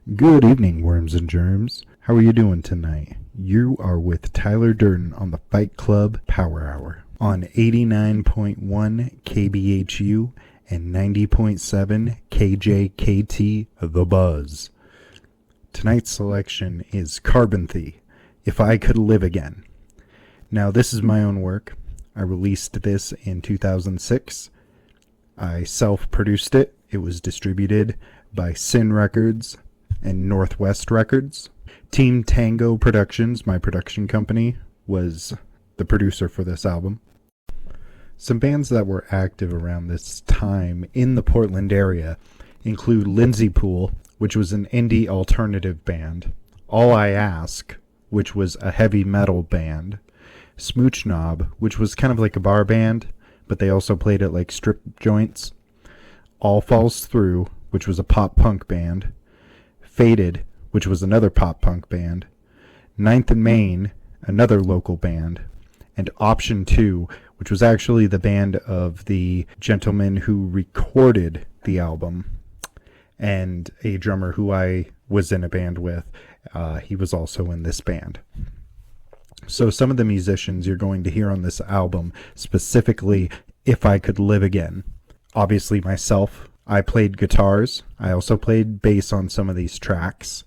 Good evening, worms and germs. How are you doing tonight? You are with Tyler Durden on the Fight Club Power Hour on 89.1 KBHU and 90.7 KJKT The Buzz. Tonight's selection is Carbonthy, If I Could Live Again. Now, this is my own work. I released this in 2006. I self-produced it. It was distributed by Sin Records and Northwest Records. Team Tango Productions, my production company, was the producer for this album. Some bands that were active around this time in the Portland area include Lindsay Pool, which was an indie alternative band, All I Ask, which was a heavy metal band, Smooch Knob, which was kind of like a bar band, but they also played at like strip joints, All Falls Through, which was a pop punk band, Faded, which was another pop punk band, Ninth and Main, another local band, and Option 2, which was actually the band of the gentleman who recorded the album, and a drummer who I was in a band with. He was also in this band. So some of the musicians you're going to hear on this album, specifically If I Could Live Again. Obviously myself. I played guitars. I also played bass on some of these tracks.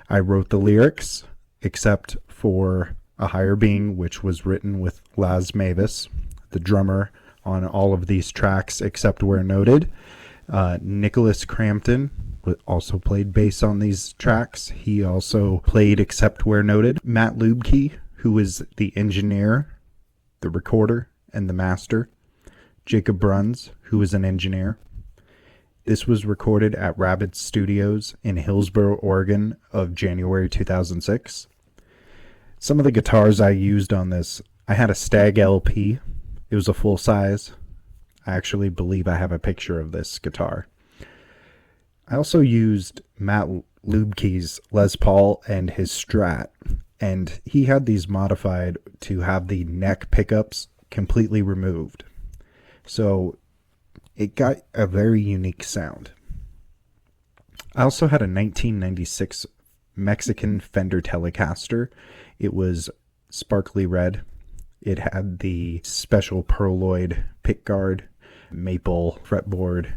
I wrote the lyrics, except for A Higher Being, which was written with Laz Mavis, the drummer on all of these tracks, except where noted. Nicholas Crampton also played bass on these tracks. He also played except where noted. Matt Lubke, who is the engineer, the recorder, and the master. Jacob Bruns, who is an engineer. This was recorded at Rabbit Studios in Hillsboro, Oregon of January 2006. Some of the guitars I used on this, I had a Stag LP. It was a full size. I actually believe I have a picture of this guitar. I also used Matt Lubke's Les Paul and his Strat, and he had these modified to have the neck pickups completely removed. So it got a very unique sound. I also had a 1996 Mexican Fender Telecaster. It was sparkly red. It had the special Pearloid pickguard, maple fretboard,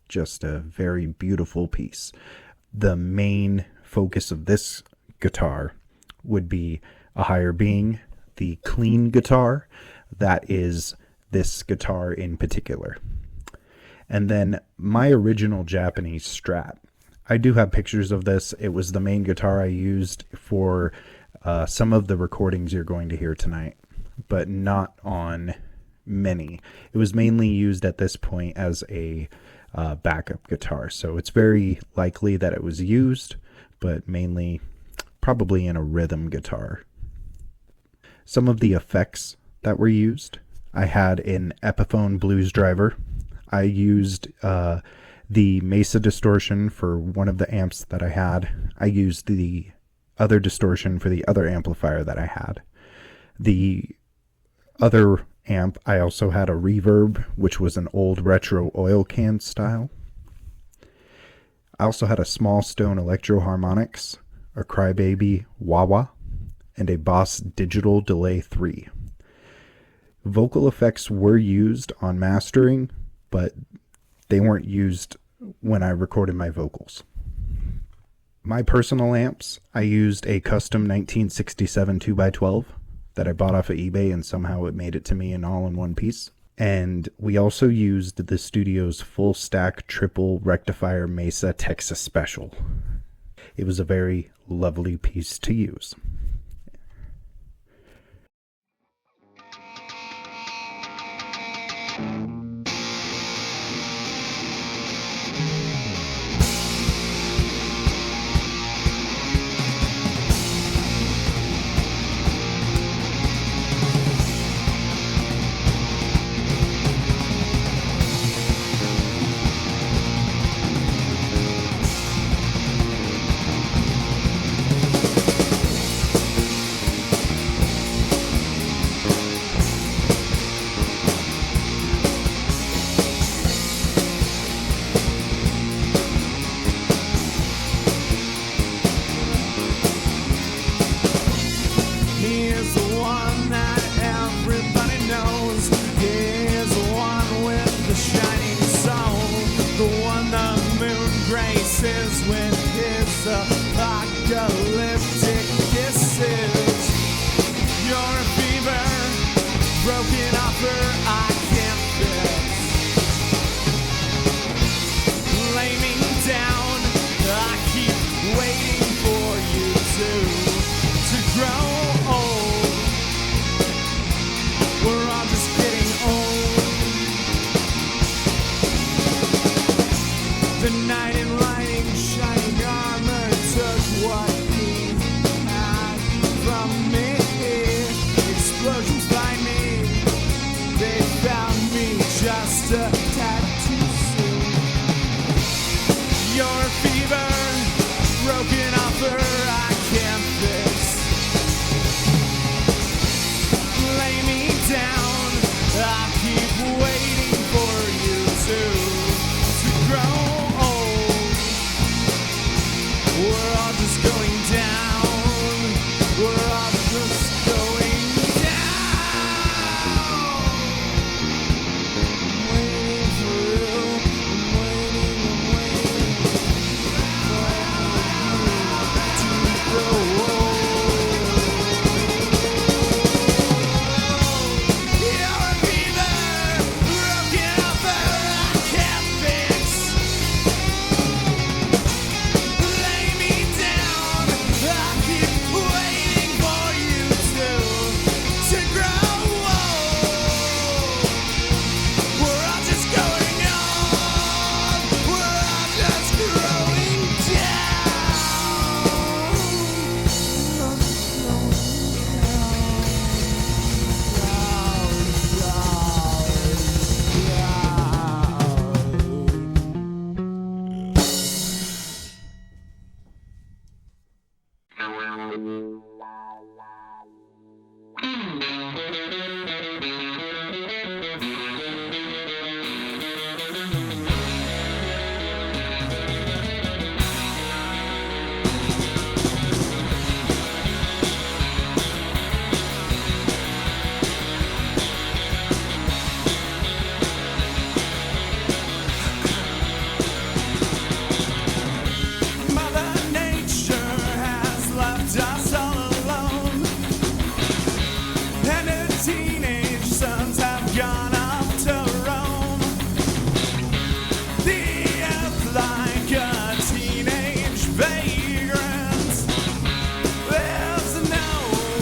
just a very beautiful piece. The main focus of this guitar would be A Higher Being, the clean guitar. That is this guitar in particular. And then my original Japanese Strat. I do have pictures of this. It was the main guitar I used for some of the recordings you're going to hear tonight, but not on many. It was mainly used at this point as a backup guitar. So it's very likely that it was used, but mainly probably in a rhythm guitar. Some of the effects that were used. I had an Epiphone Blues Driver. I used the Mesa distortion for one of the amps that I had. I used the other distortion for the other amplifier that I had. The other amp, I also had a reverb, which was an old retro oil can style. I also had a Small Stone Electro Harmonics, a Crybaby Wah-Wah, and a Boss Digital Delay 3. Vocal effects were used on mastering, but they weren't used when I recorded my vocals. My personal amps, I used a custom 1967 2x12 that I bought off of eBay, and somehow it made it to me in all in one piece. And we also used the studio's full stack triple rectifier Mesa Texas Special. It was a very lovely piece to use. He is the one that everybody knows. He is the one with the shining soul, the one the moon graces with his apocalyptic kisses. You're a fever, broken offer I can't fix. Lay me down, I keep waiting for you to grow old. We're all just getting old. The night in lighting, shining armor took what he had from me. Explosions blind me, they found me just a tad too soon. Your fever, broken offer I can't fix. Lay me down, I keep waiting for you to grow old. We're all just going down. We're all just going down. Waiting for you. I'm waiting for you to grow old. You're a fever, broken offer I can't fix. Lay me down, I keep waiting for you to grow old. We're all just going on. We're all just growing Mother Nature has left us all alone, and her teenage sons have gone off to roam. The earth like a teenage vagrant. There's no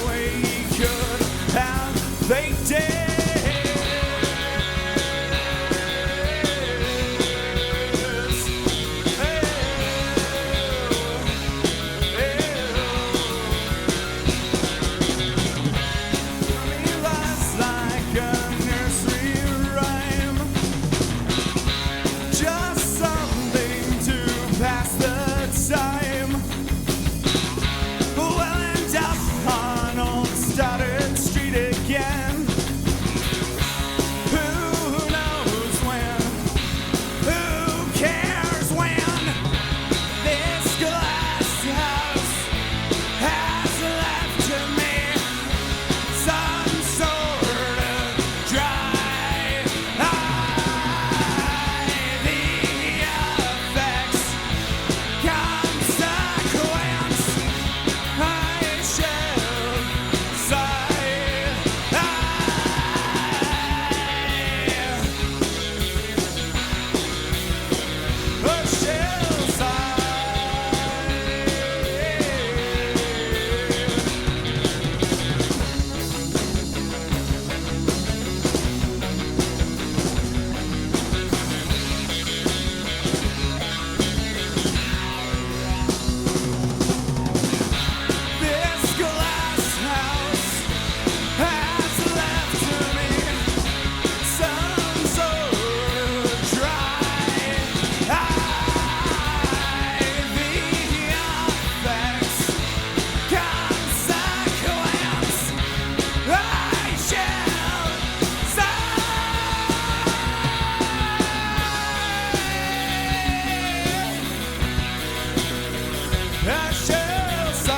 way he could have faked it. Life's like a nursery rhyme, just something to pass the time. We'll end up on old Stuart Street again. Who knows when? Who cares when? This glass house has left to me some sort of dry ivy effects, consequence. I shall sigh. I shall sigh. This glass house has left to me some sort of dry ivy effects, consequence. I shall sigh. I shall sigh.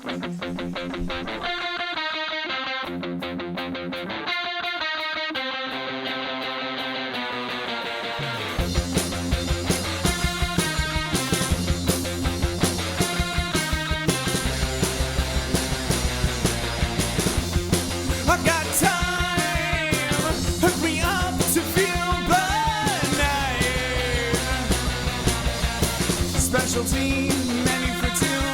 I got time, hook me up to feel burning. Specialty menu for two,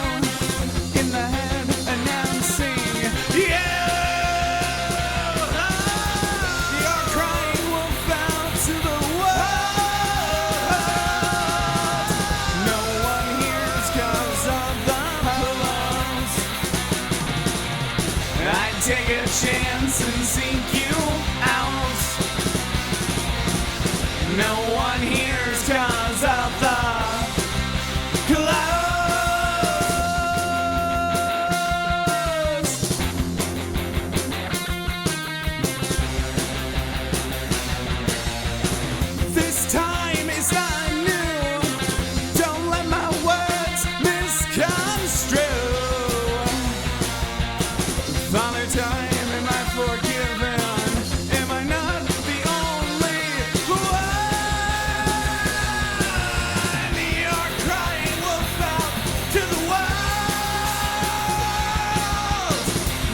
in the head announcing, you're crying wolf out to the world. No one hears 'cause of the pillows. I'd take a chance and seek you out. No one hears 'cause of the clouds. This time is not new. Don't let my words misconstrue. Father time, am I forgiven? Am I not the only one? You're crying wolf out to the world.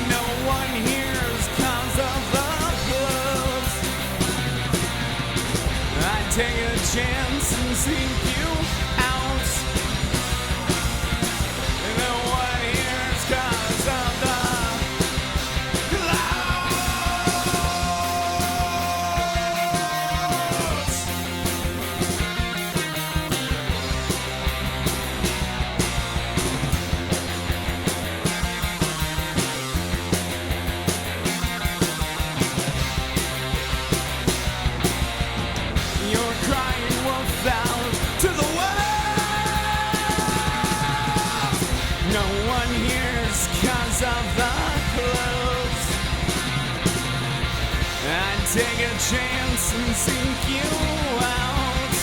No one hears 'cause of the blues. I take a chance and seek you out. No one hears 'cause of the clouds. You're crying wolf out to the world. No one hears 'cause of the clothes. I'd take a chance and seek you out.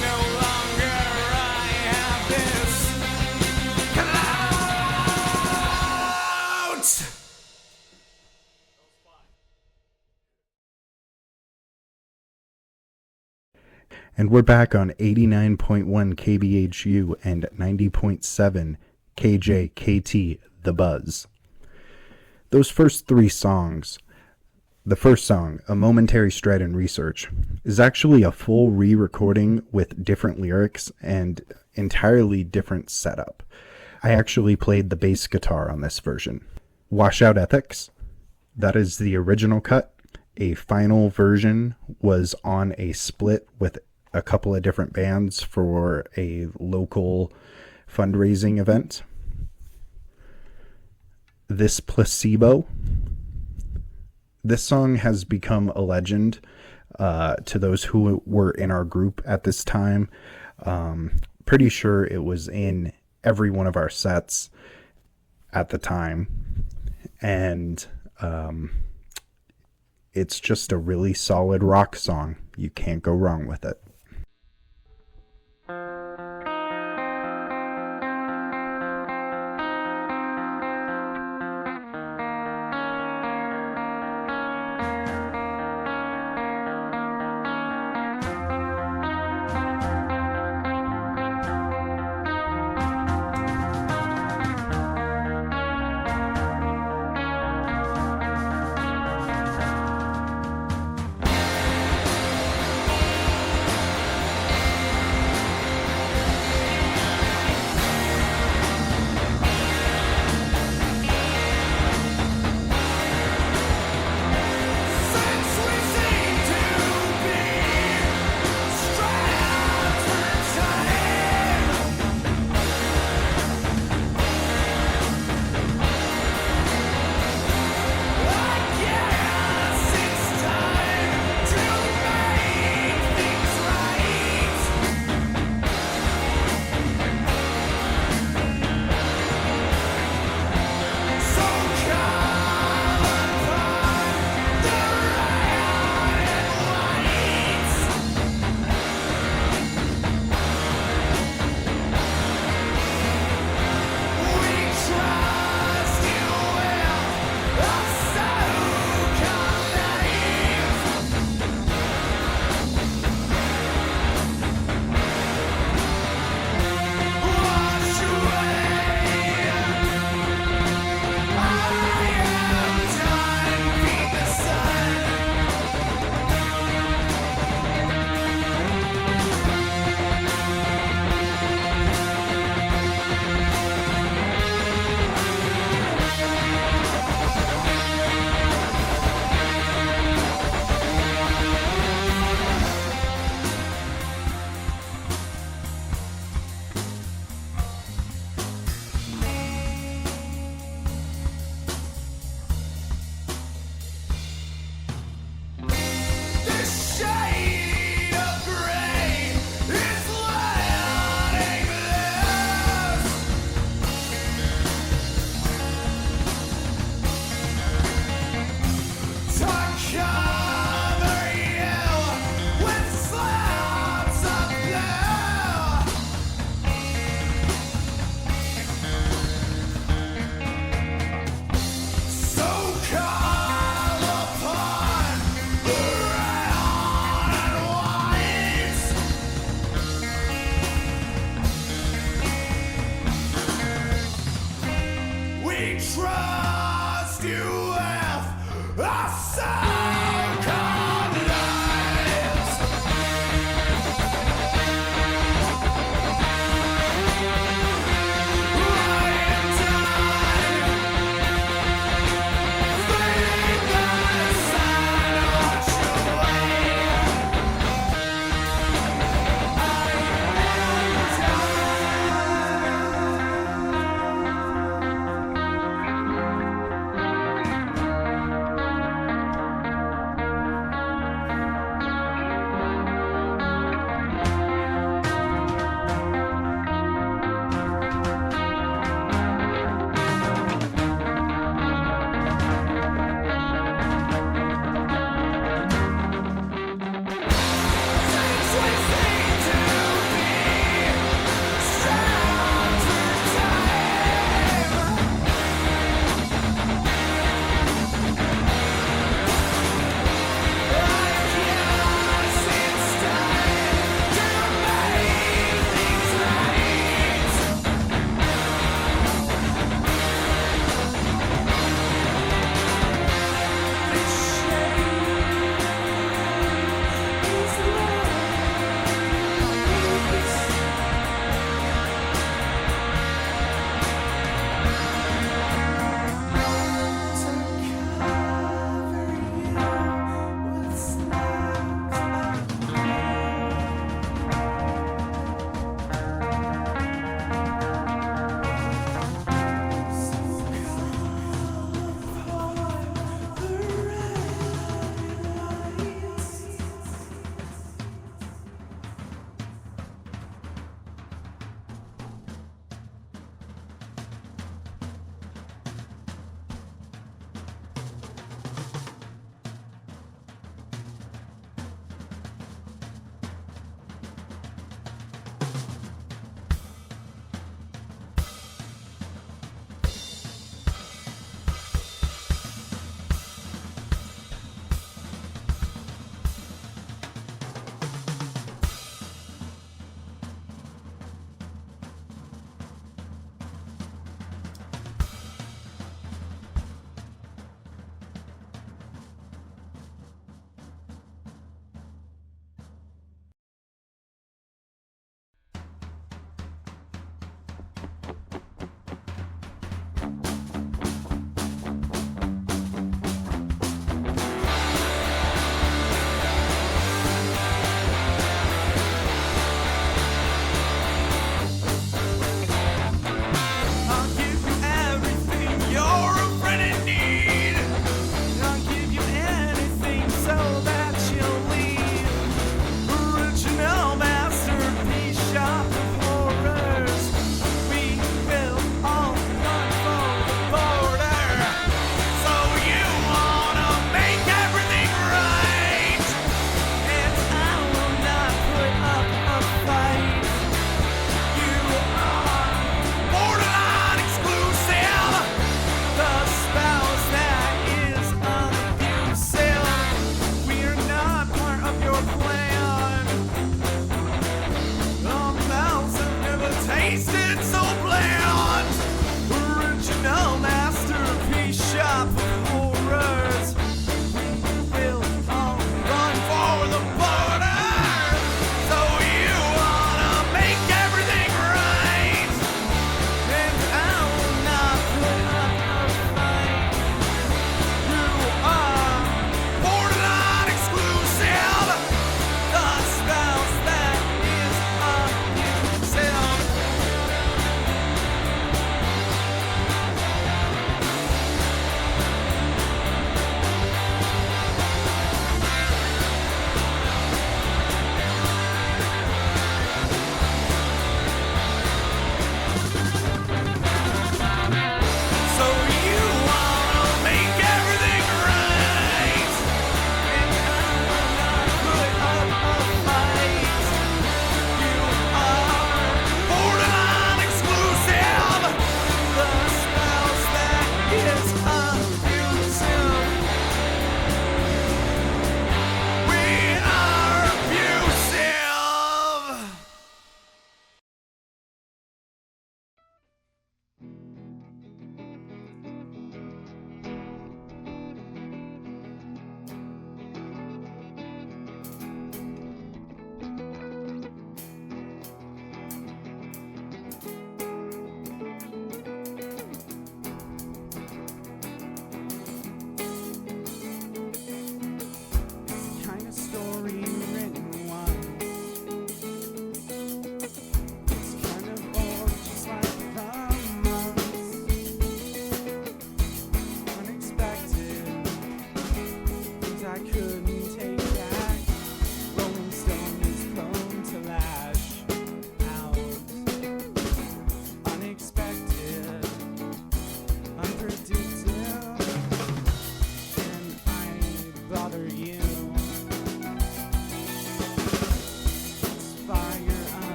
No longer I have this clout. And we're back on 89.1 KBHU and 90.7 KJKT The Buzz. Those first three songs, the first song, A Momentary Stride in Research, is actually a full re-recording with different lyrics and entirely different setup. I actually played the bass guitar on this version. Washout Ethics, that is the original cut. A final version was on a split with a couple of different bands for a local fundraising event. This Placebo. This song has become a legend to those who were in our group at this time. Pretty sure it was in every one of our sets at the time. And it's just a really solid rock song. You can't go wrong with it.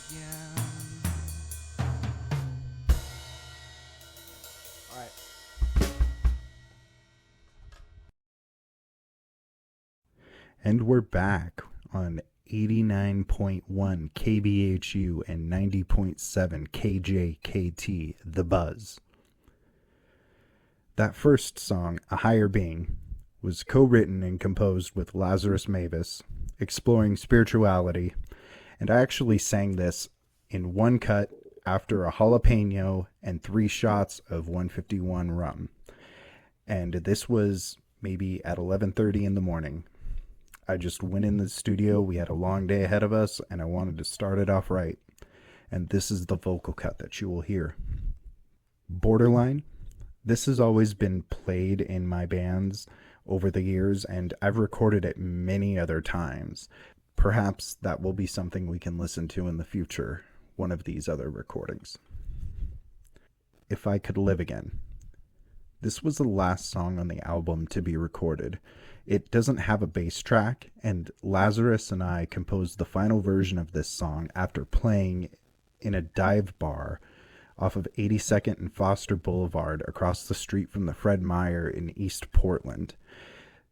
again. All right. And we're back on 89.1 KBHU and 90.7 KJKT, The Buzz. That first song, A Higher Being, was co-written and composed with Lazarus Mavis, exploring spirituality, and I actually sang this in one cut after a jalapeno and 3 shots of 151 rum. And this was maybe at 11:30 in the morning. I just went in the studio, we had a long day ahead of us, and I wanted to start it off right. And this is the vocal cut that you will hear. Borderline. This has always been played in my bands over the years, and I've recorded it many other times. Perhaps that will be something we can listen to in the future, one of these other recordings. If I Could Live Again. This was the last song on the album to be recorded. It doesn't have a bass track, and Lazarus and I composed the final version of this song after playing in a dive bar off of 82nd and Foster Boulevard across the street from the Fred Meyer in East Portland.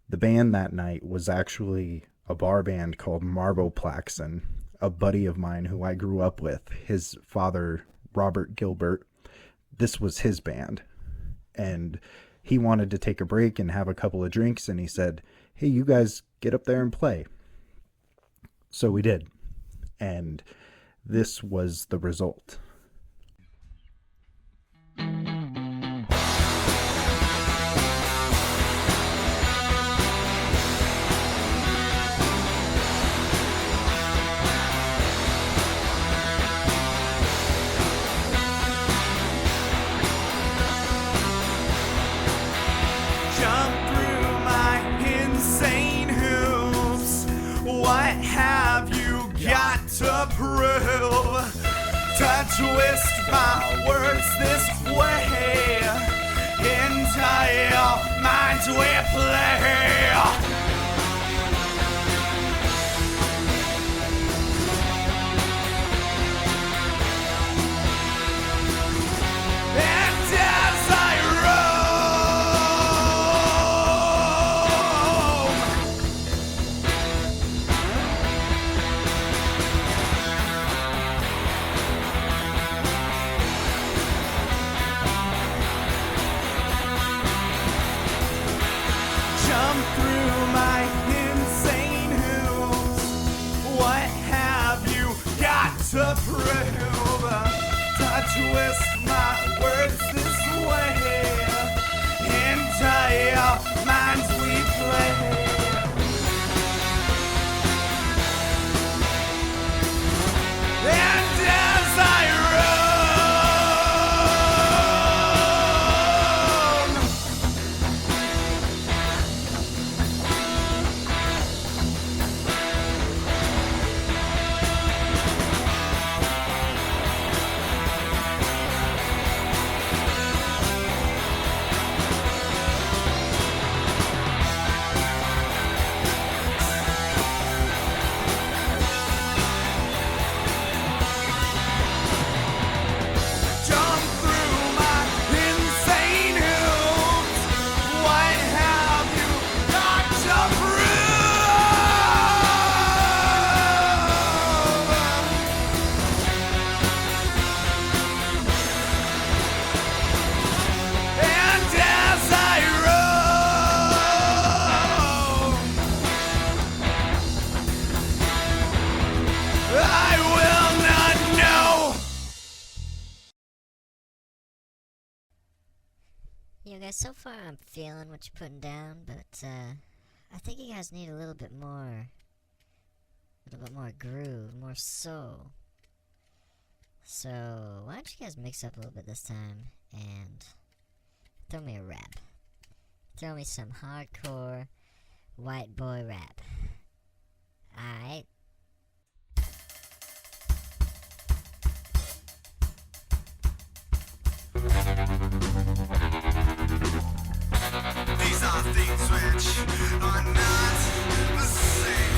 The band that night was actually a bar band called Marbo Plaxon, a buddy of mine who I grew up with. His father, Robert Gilbert, this was his band. And he wanted to take a break and have a couple of drinks, and he said, "Hey, you guys get up there and play." So we did. And this was the result. To prove, to twist my words this way, into your minds we play. And as I to prove, to twist my words this way, into your minds we play. And as I You guys, so far I'm feeling what you're putting down, but I think you guys need a little bit more groove, more soul. So why don't you guys mix up a little bit this time and throw me a rap. Throw me some hardcore white boy rap. Alright? These are things which are not the same.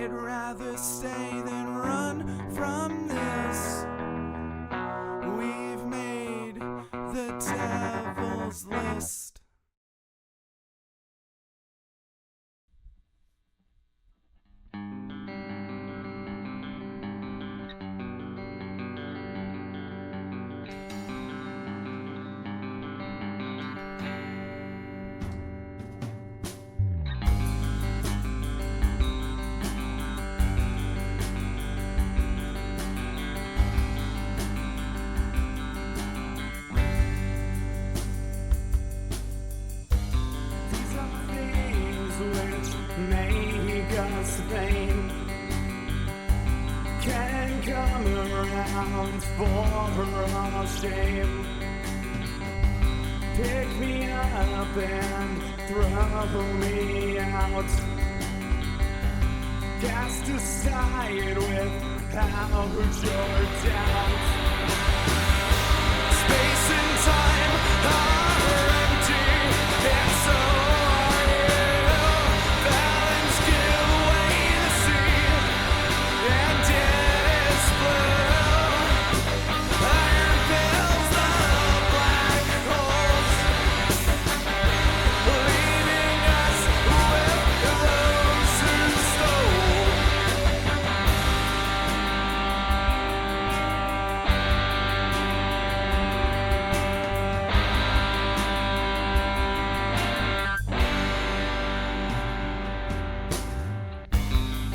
I'd rather stay than run from this. We've made the devil's list. Can come around for our shame. Pick me up and throw me out. Cast aside without your doubt. Space and time are empty, and so are you. Balance give way to sea, and it is blue. Iron fills the black holes, leaving us with those who stole.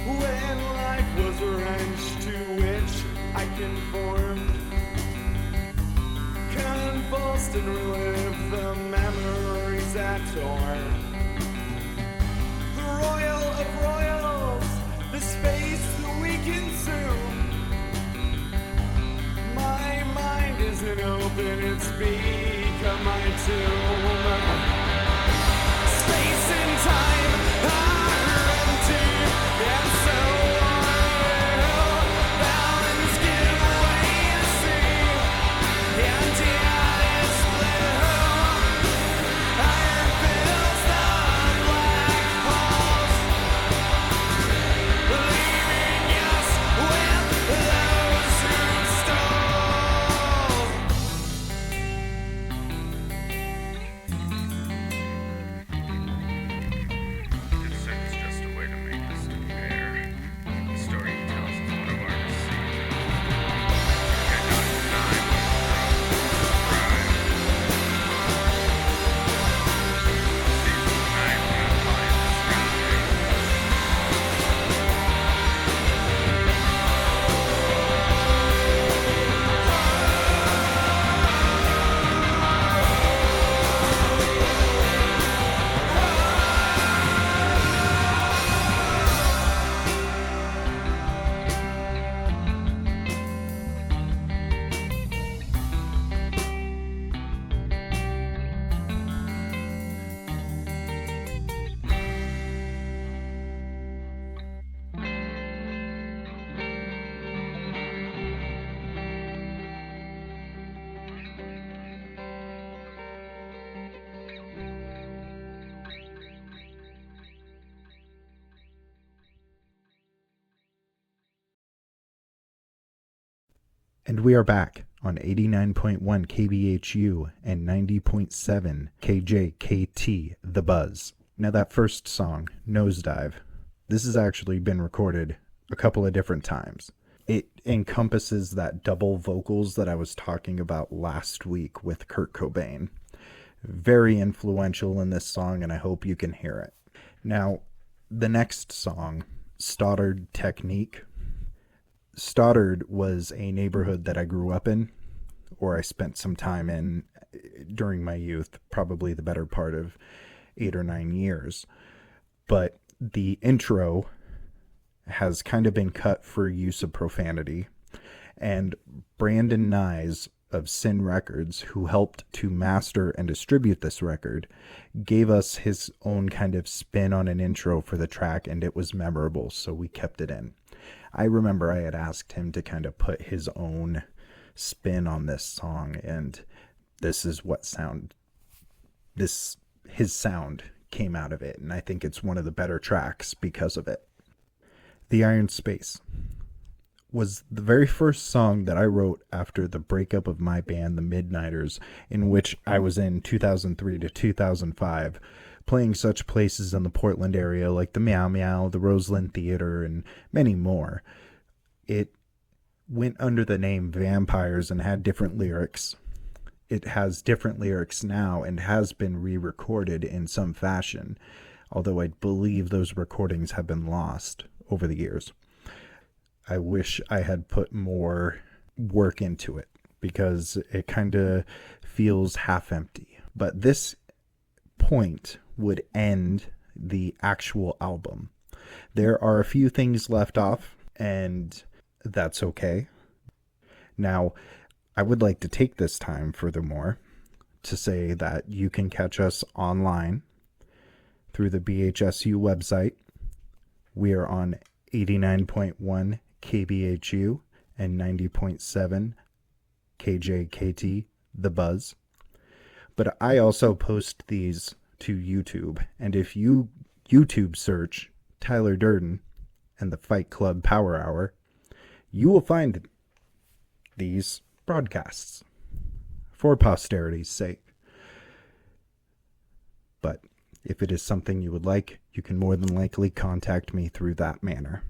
When life was a wrench to which I conformed, convulsed and relived the memories that tore. The royal of royals, the space that we consume. My mind isn't open, it's become my tomb. Space and time are empty, and so are you. Balance give way to sea, and it is blue. Iron fills the black holes, leaving us with those who stole. Consent is just a way to make us compare. The story he tells is one of our deceit. Cannot deny what is wrong, sees the night when a body is surrounding. And we are back on 89.1 KBHU and 90.7 KJKT The Buzz. Now that first song, Nosedive, this has actually been recorded a couple of different times. It encompasses that double vocals that I was talking about last week with Kurt Cobain. Very influential in this song, and I hope you can hear it. Now, the next song, Stoddard Technique. Stoddard was a neighborhood that I grew up in, or I spent some time in during my youth, probably the better part of 8 or 9 years. But the intro has kind of been cut for use of profanity, and Brandon Nyes of Sin Records, who helped to master and distribute this record, gave us his own kind of spin on an intro for the track, and it was memorable, so we kept it in. I remember I had asked him to kind of put his own spin on this song, and this is what his sound came out of it, and I think it's one of the better tracks because of it. The Iron Space was the very first song that I wrote after the breakup of my band, the Midnighters, in which I was in 2003 to 2005, playing such places in the Portland area like the Meow Meow, the Roseland Theater, and many more. It went under the name Vampires and had different lyrics. It has different lyrics now and has been re-recorded in some fashion, although I believe those recordings have been lost over the years. I wish I had put more work into it because it kind of feels half empty. But this point would end the actual album. There are a few things left off, and that's okay. Now, I would like to take this time, furthermore, to say that you can catch us online through the BHSU website. We are on 89.1 KBHU and 90.7 KJKT, The Buzz. But I also post these to YouTube, and if you YouTube search Tyler Durden and the Fight Club Power Hour, you will find these broadcasts for posterity's sake. But if it is something you would like, you can more than likely contact me through that manner.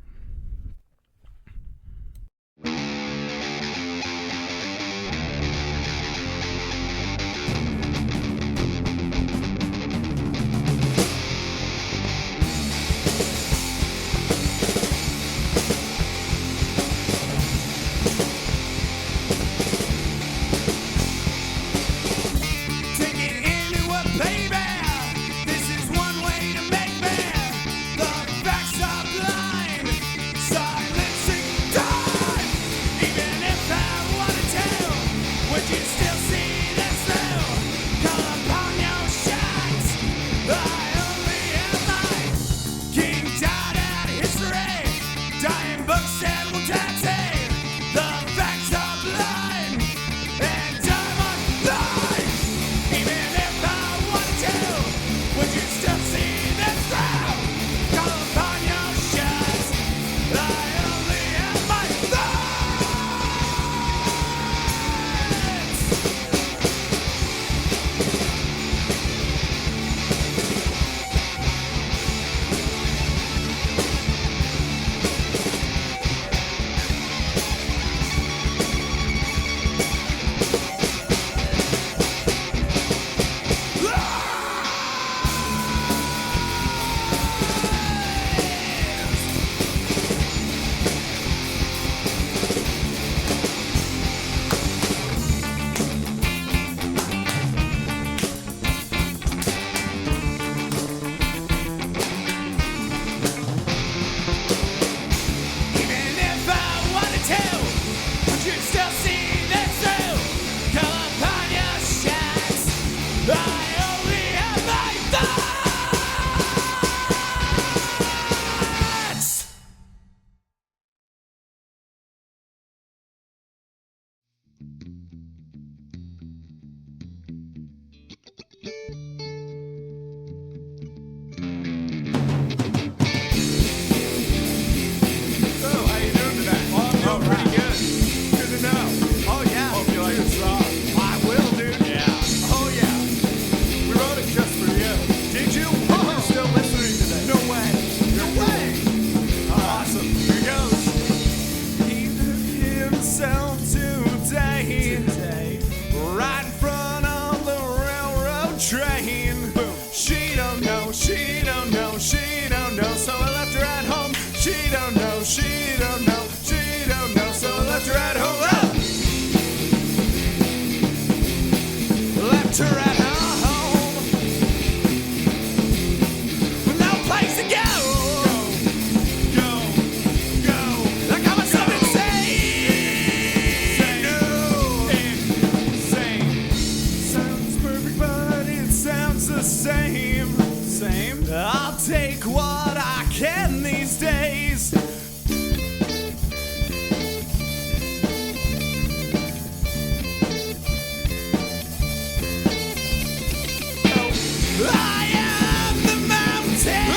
I am the mountain.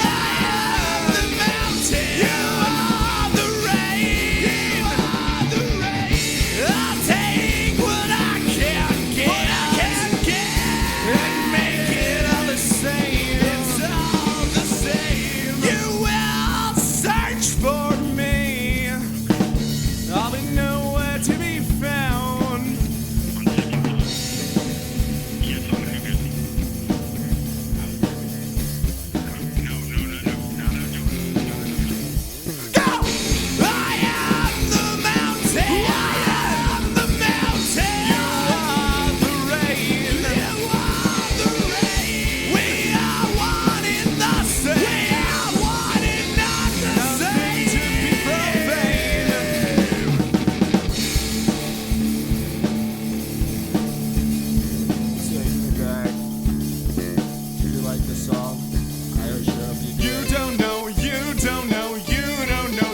You are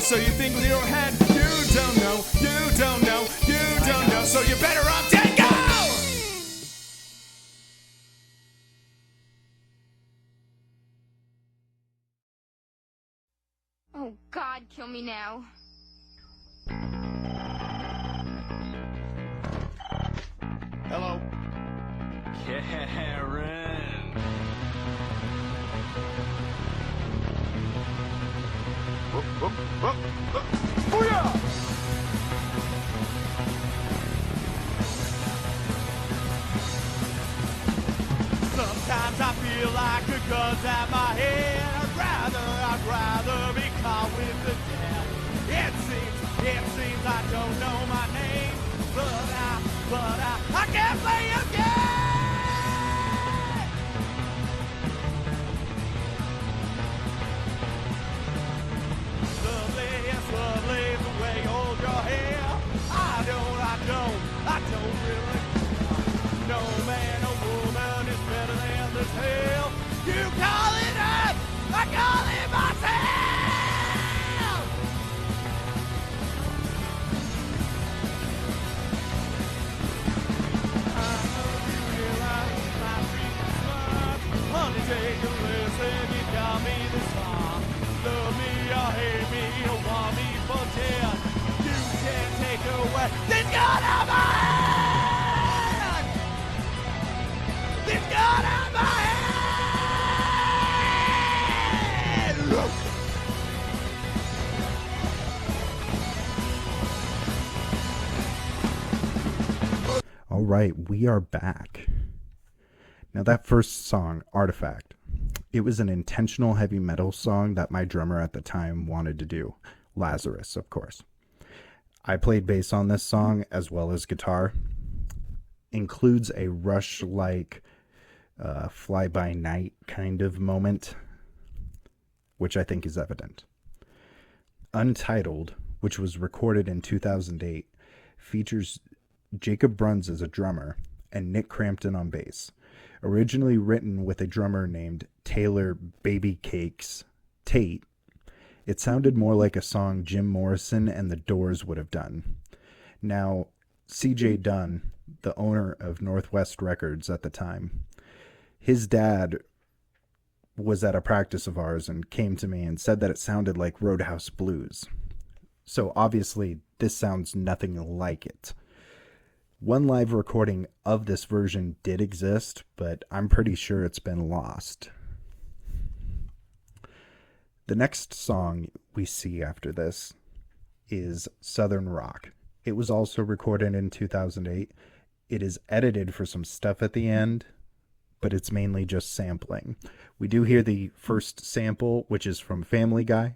So you think with your head, you don't know, you don't know, you don't know. So you're better off dead. Go! Oh, God, kill me now. Hello. Karen. Sometimes I feel like a gun's at my head. I'd rather be caught with the dead. It seems I don't know my name, but I can't play a game. Lovely the way you hold your hair. I don't really. No man or woman is better than this hell. You call it up, I call it myself. I know you realize my freaking smart. Honey, take a listen, you got me this far. Love me or hate me or want me for dead. You can't take away this gun out of my hand. This gun out of my hand. All right, we are back. Now that first song, Artifact, it was an intentional heavy metal song that my drummer at the time wanted to do. Lazarus, of course. I played bass on this song as well as guitar. Includes a Rush-like fly-by-night kind of moment, which I think is evident. Untitled, which was recorded in 2008, features Jacob Bruns as a drummer and Nick Crampton on bass. Originally written with a drummer named Taylor Baby Cakes Tate, it sounded more like a song Jim Morrison and the Doors would have done. Now, CJ Dunn, the owner of Northwest Records at the time, his dad was at a practice of ours and came to me and said that it sounded like Roadhouse Blues. So obviously this sounds nothing like it. One live recording of this version did exist, but I'm pretty sure it's been lost. The next song we see after this is Southern Rock. It was also recorded in 2008. It is edited for some stuff at the end, but it's mainly just sampling. We do hear the first sample, which is from Family Guy.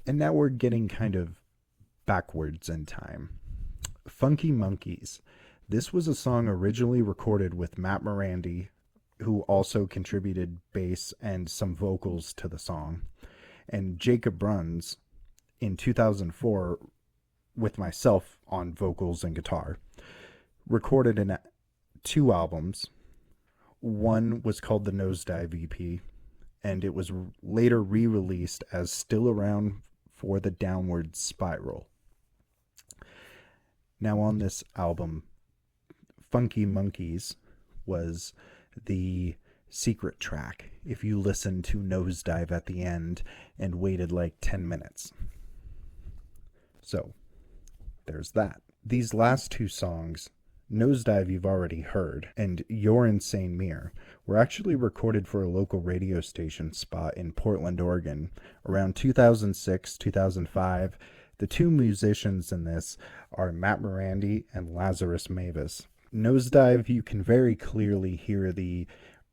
And now we're getting kind of backwards in time. Funky Monkeys. This was a song originally recorded with Matt Morandi, who also contributed bass and some vocals to the song, and Jacob Bruns in 2004 with myself on vocals and guitar. Recorded in 2 albums. One was called the Nosedive EP, and it was later re-released as Still Around for the Downward Spiral. Now on this album, Funky Monkeys was the secret track if you listened to Nosedive at the end and waited like 10 minutes. So, there's that. These last 2 songs, Nosedive you've already heard, and Your Insane Mirror, were actually recorded for a local radio station spot in Portland, Oregon, around 2006, 2005. The 2 musicians in this are Matt Morandi and Lazarus Mavis. Nosedive, you can very clearly hear the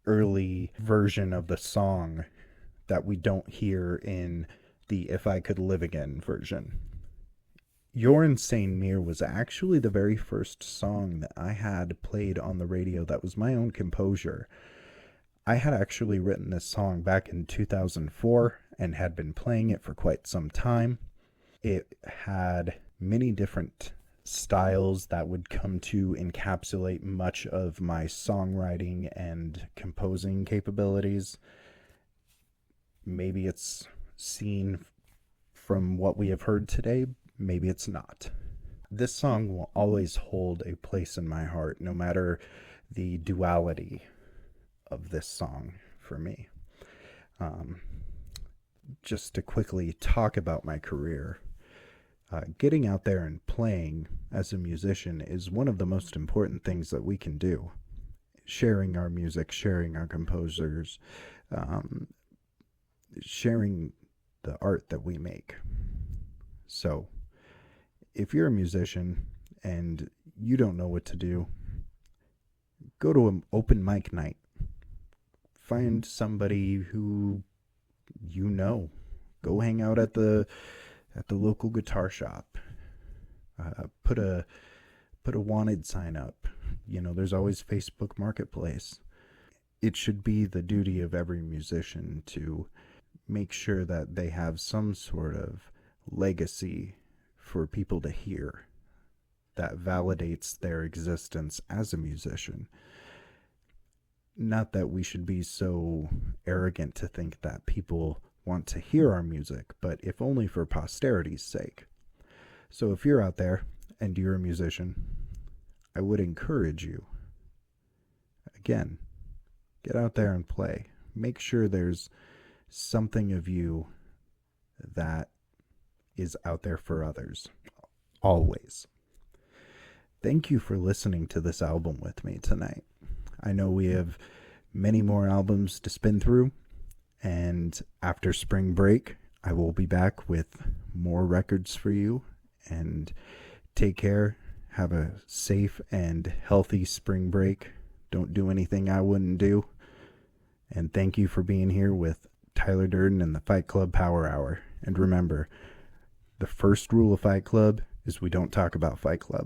early version of the song that we don't hear in the If I Could Live Again version. Your Insane Mirror was actually the very first song that I had played on the radio that was my own composure. I had actually written this song back in 2004 and had been playing it for quite some time. It had many different styles that would come to encapsulate much of my songwriting and composing capabilities. Maybe it's seen from what we have heard today, maybe it's not. This song will always hold a place in my heart, no matter the duality of this song for me. Just to quickly talk about my career, getting out there and playing as a musician is one of the most important things that we can do. Sharing our music, sharing our composers, sharing the art that we make. So, if you're a musician and you don't know what to do, go to an open mic night. Find somebody who you know. Go hang out at the local guitar shop. Put a wanted sign up. You know, there's always Facebook Marketplace. It should be the duty of every musician to make sure that they have some sort of legacy for people to hear that validates their existence as a musician. Not that we should be so arrogant to think that people want to hear our music, but if only for posterity's sake. So if you're out there and you're a musician, I would encourage you, again, get out there and play. Make sure there's something of you that is out there for others. Always. Thank you for listening to this album with me tonight. I know we have many more albums to spin through, and after spring break, I will be back with more records for you. And take care. Have a safe and healthy spring break. Don't do anything I wouldn't do. And thank you for being here with Tyler Durden and the Fight Club Power Hour. And remember, the first rule of Fight Club is we don't talk about Fight Club.